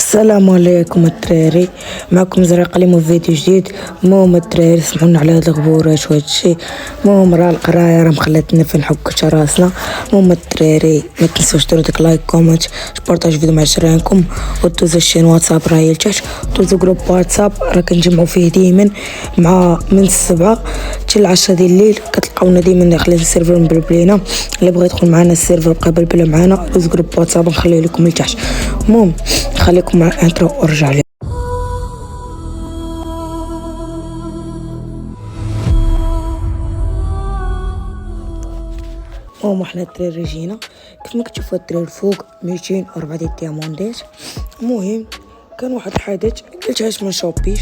السلام عليكم الدراري، معكم زرع قليم في فيديو جديد. المهم الدراري سمحونا على هاد الغبورات وهاد الشي. المهم راه القرايه راه مخلاتنا فين نحكوش راسنا. المهم الدراري ما تنساوش ديروا ديك لايك كومنت بارطاج فيديو مع جيرانكم ودوزو الشين واتساب راه هي لتحت. دوزو جروب واتساب راه كنجمعوا فيه ديما مع من 7 حتى 10 ديال الليل. كتلقاونا ديما داخلين السيرفر مبلبلينا. اللي بغى يدخل معنا السيرفر بقى بلبله معنا. دوزو جروب واتساب نخليه لكم لتحت. المهم خليكم مع الانترو وارجع لي. المهم حنا الدراري جينا كيف ما كتشوفوا الدراري الفوق 204 ديال الدياموندات. المهم كان واحد الحدث قلت علاش ما نشوبيش.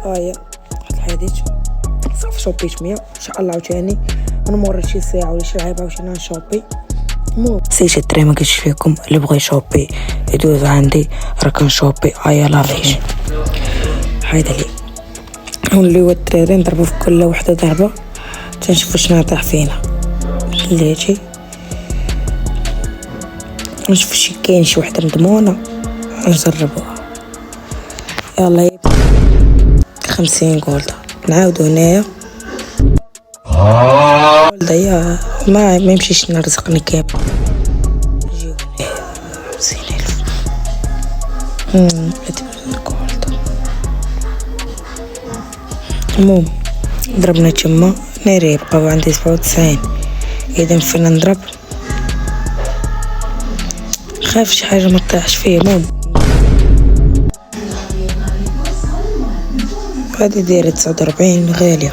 هاهي واحد الحدث صافي شوبيت 100 ان شاء الله عاوتاني من مورا شي ساعه ولا شي لعيبه عاوتاني نشوبي. المهم سيت الدراري ما قلتش لكم اللي بغى يشوبي يدوز عندي راه كنشوبي. هيا لا فيش حيد لي نوليو الدراري نضربو في كل وحده ضربه تنشوفو شنو طاح فينا. خليتي نشوف شي كاين شي وحده مضمونه نجربوها. يلا 50 غولدا نعاودو هنايا غولدا يا ما يمشيش نرزقني كامل. نجيو هنايا 50,000 غولدا. المهم ضربنا تما ناري بقاو عندي 97. اذا فين نضرب خاف شي حاجه ما طيحش فيه. المهم هادي دايره 49 غاليه.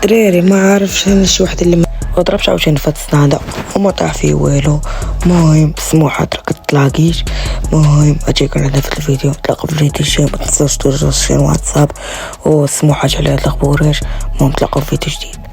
دراري ما عارفش انا شي واحد اللي ما ضربش عاوتاني في الصنادة وما طاح فيه والو. المهم سموحات راه كتلاقيش. المهم اجيكم على في الفيديو نتلاقاو في الفيديو الجاي. ما تنساوش توجدوا الواتساب وسموحات على هاد الخبورات. المهم نتلاقاو في فيديو جديد.